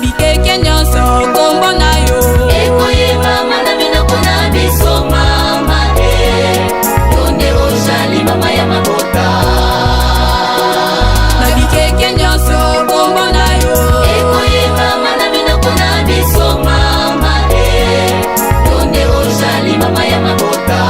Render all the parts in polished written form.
bikeke nyonso kombo na yo ekoyeba mana minoko na biso mama yonde ozali mama ya mabota na bikeke nyonso kombo na yo ekoyeba mana minoko na biso mama yonde ozali mama ya mabota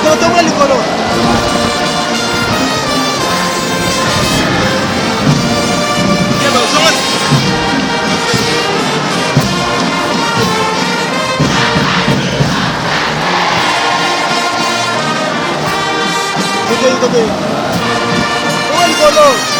Tombora likolo. Tombora likolo.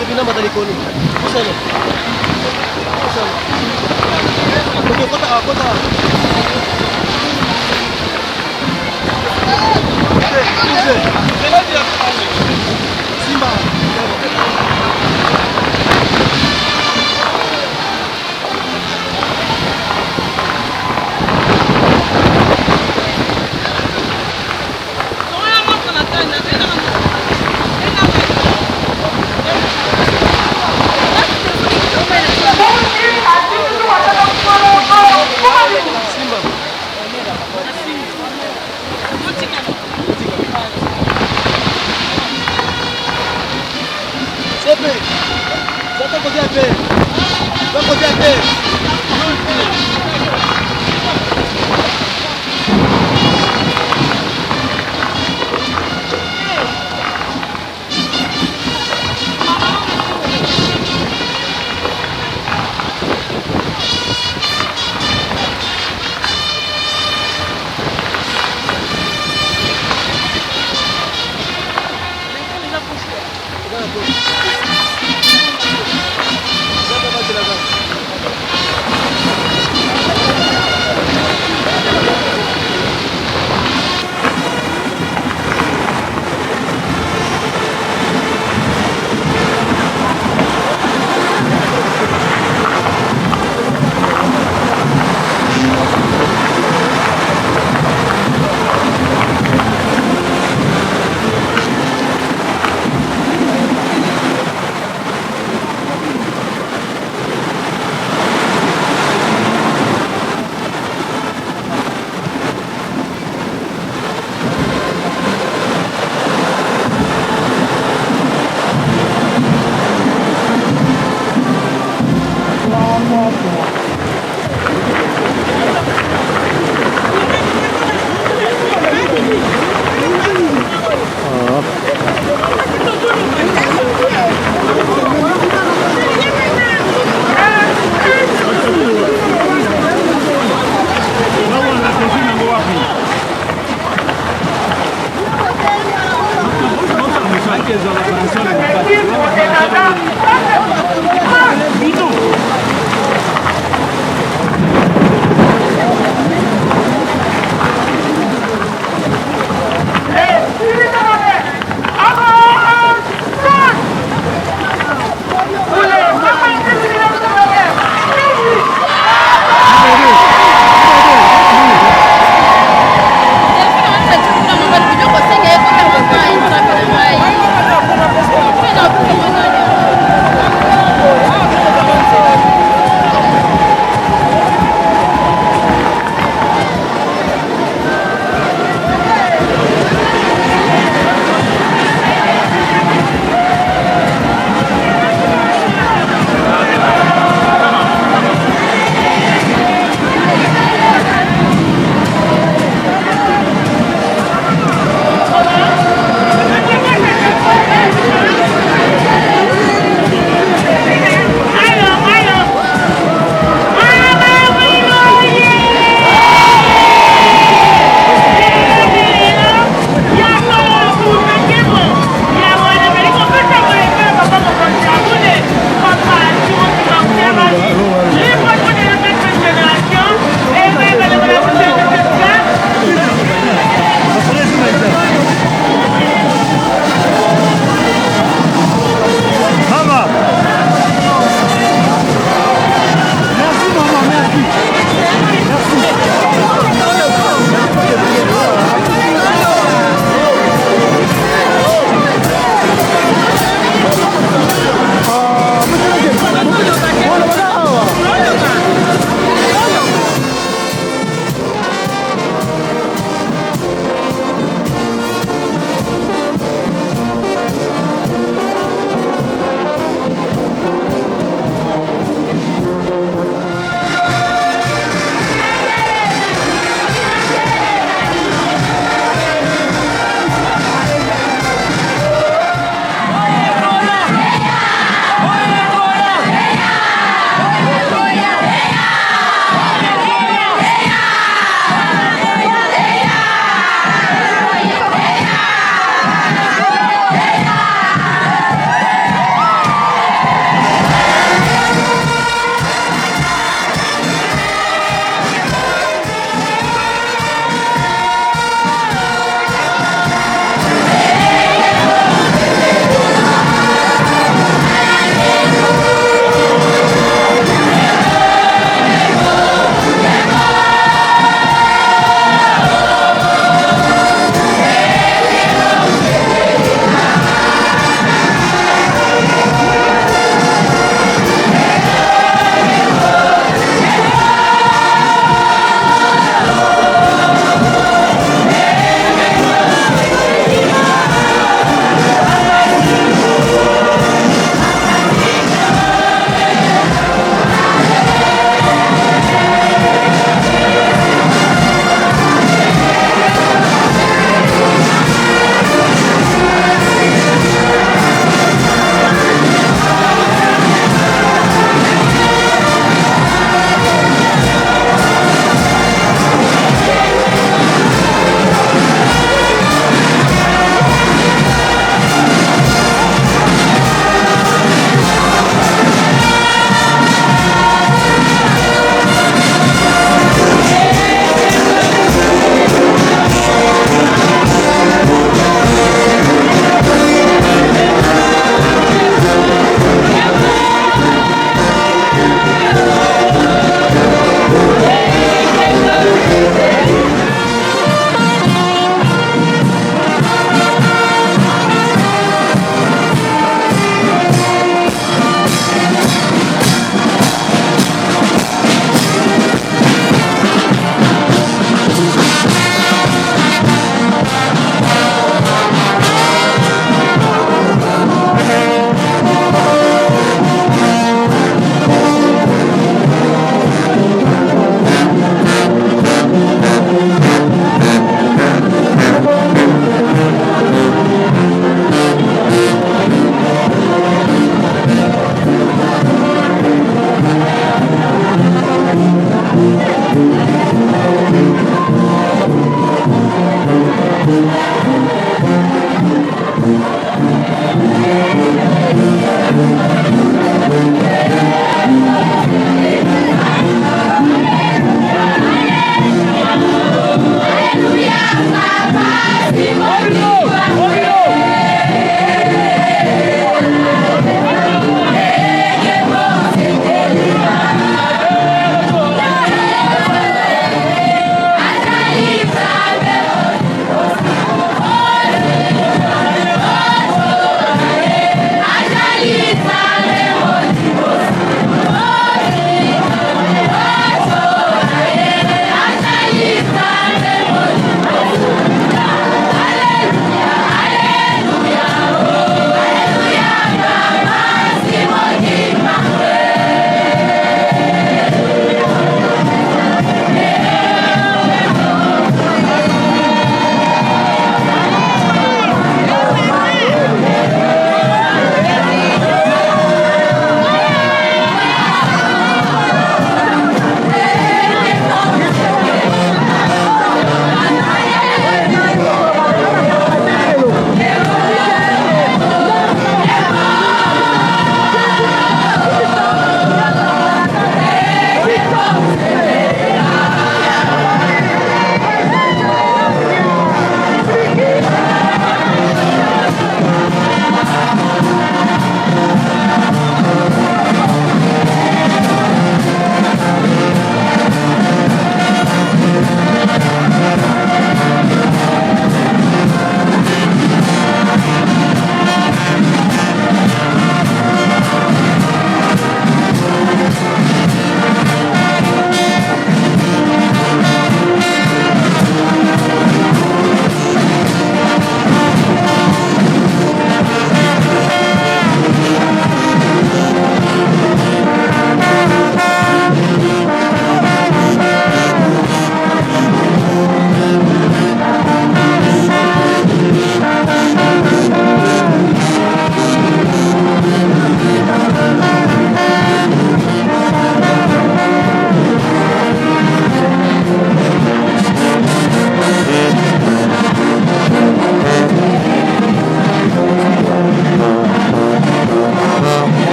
Terminamos dari koni. Sana. Sana. Okey, kota. Simba. Sempre. Só tá poder ver. Vai poder ver. Agora,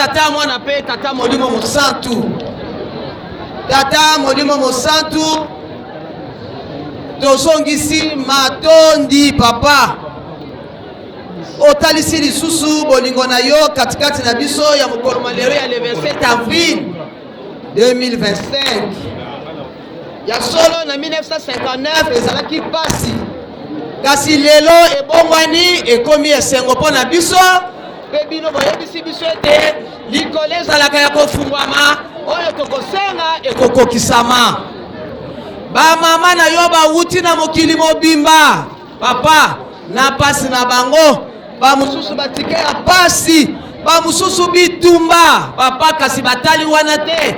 tata mwana pe tata Molimo Mosantu. Tata Molimo Mosantu tozongisi matondi papa otalisi lisusu bolingo na yo katikati na biso ya mokolo malero ya le 27 avril 2025 ya solo na 1959 ezalaki pasi kasi lelo ebongwani ekomi esengo mpo na biso mpe bino boyebisi biso ete likolo ezalaka ya kofungwama oyo tokosenga ekokokisama. Bamama na yo bawuti na mokili mobimba papa na pasi na bango bamosusu batike ya pasi bamususu bitumba papa kasi batali wana te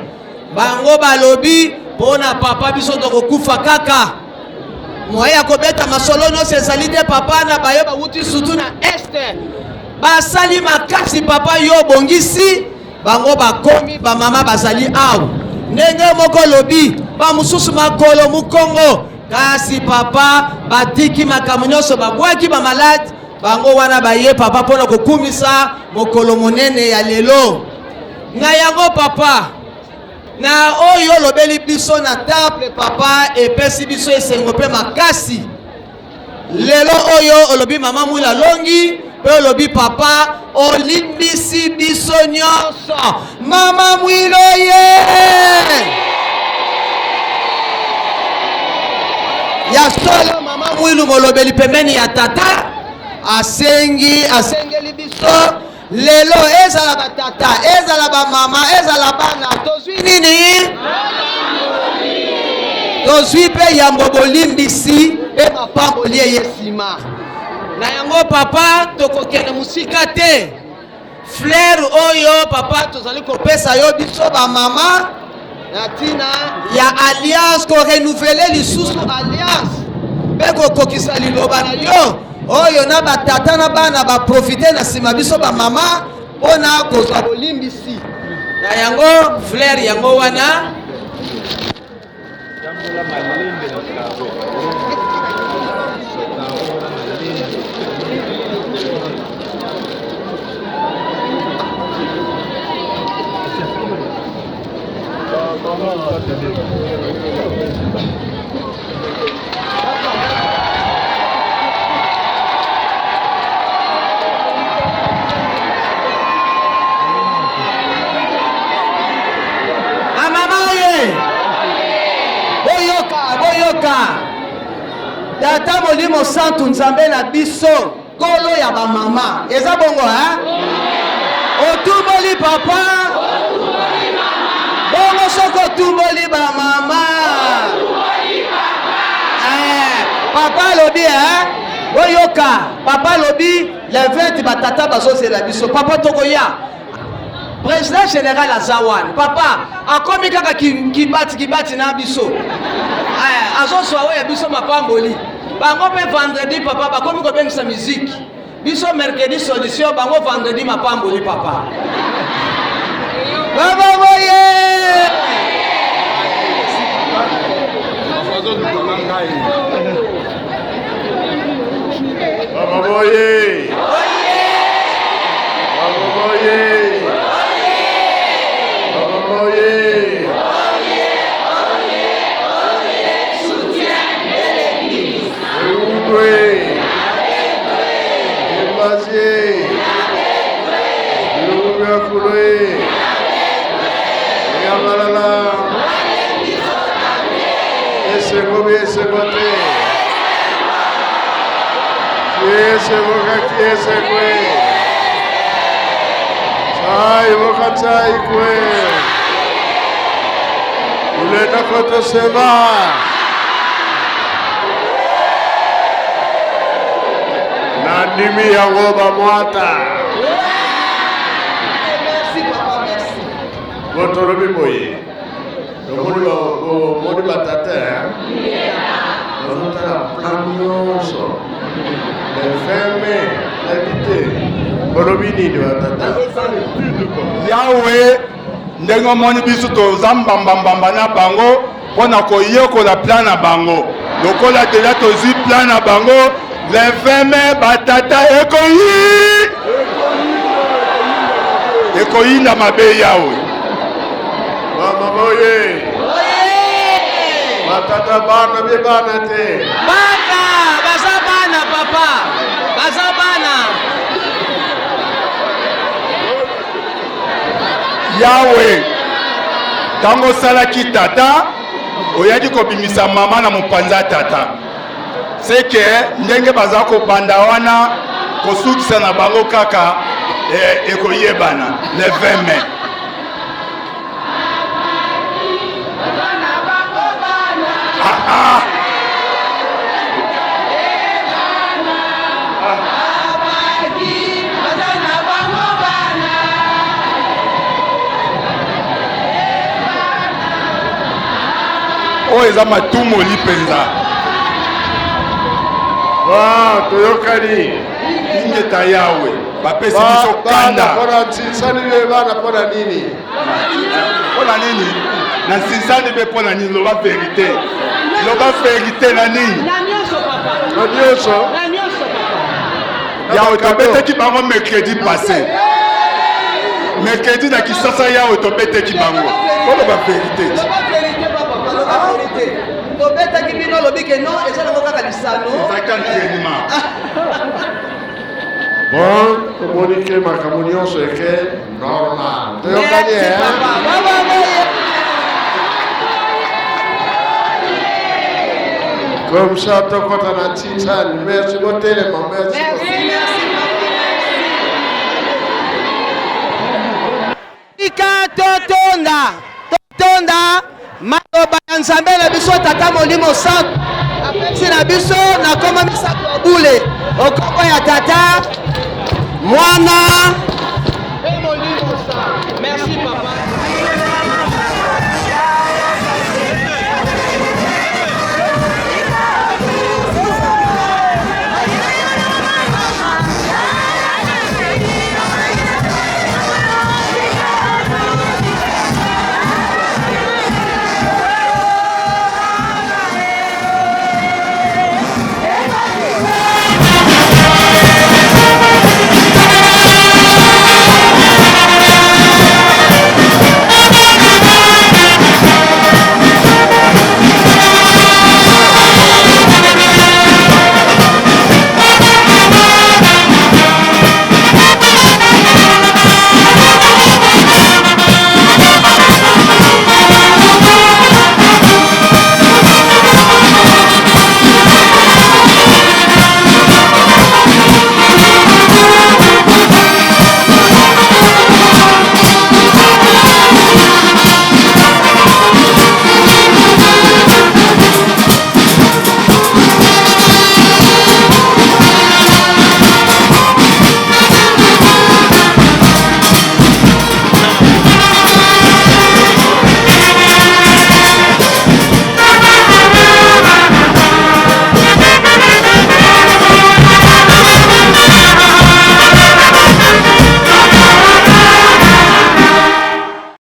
bango balobi pona papa biso tokokufa kaka moye ya kobeta masolo nyonso ezali te papa na bayo bawuti sutu na este basali makasi papa yo bongisi bango bakomi bamama bazali awa ndenge moko lobi bamususu makolo mukongo kasi papa batiki makambo nyonso babwaki bamaladi bango wana baye papa mpona kokumisa mokolo monene ya lelo na yango papa na oyo lobeli biso na temple papa epesi biso esengo mpe makasi lelo oyo olobi mama mwila longi mpe olobi papa olimbisi biso nyonso mama mwilo ye ya solo mama mwilu molobeli pembeni ya tata asengeli biso lelo ezala batata ezala bamama ezala bana tozwi nini tozwi mpe yambo bolimbisi mpe mapamboli eye nsima na yango papa tokokende mosika te fleur oyo papa tozali kopesa yo biso bamama na ntina ya alliance korenouvele lisusu alliance mpe kokokisa liloba na yo oyo na batata na bana baprofite na nsima biso bamama mpona kozwa bolimbisi na yango fleur yango wana tata molimo santu nzambe na biso kolo ya bamama eza bongo otumboli papa bongo soko otumboli bamama papa lobi oyoka papa lobi le 20 batata bazosela biso papa tokoya président général aza wana papa akomi kaka kibati na biso azoswa oyo biso mapamboli bango mpe vendredi papa bakomi kobengisa miziki biso mercredi solution bango vendredi mapamboli papa baba boye baba boye baba boye uleta kotosema na ndimi yango bamwata botolobi boye omoni batata bazotala plan nyonso efeme nabite bolobi nini batata yawe ndenge omoni biso toza mbambambamba na bango mpona koyekola plan na bango lokola deja tozwi plan na bango lefeme batata ekoyinda mabe yawe mama boye batata bana be bana te bana baza bana papa baza bana yawe ntango osalaki tata oyaki kobimisa mama na mopanza tata seke ndenge baza kobanda wana kosukisa na bango kaka ekoyebana le 20 mai oyo eza matumoli mpenza. Toyokani. Ingeta yawe bapesi biso kanda. Bana nsisani be bana pona nini? Pona nini? Na nsisani be pona nini? Loba verite. Loba verite na nini? Na nyonso papa. Na nyonso. Na nyonso papa. Yawe tobeteki bango mercredi passé. Mercredi na Kisasa yawe tobeteki bango. Loba verite. Loba verite papa. Loba verite. Tobetaki bino lobi ke non eza nango kaka lisano. Ezaka entraînement. Bon, communiquer ma communion c'est que normal. Toyokani hein? Comme ça, tu as un titan. Merci beaucoup, tellement. Merci. Totonda maloba ya nzambe na biso tata molimo santo apesi na biso na koma misato ya bule okoko ya tata mwana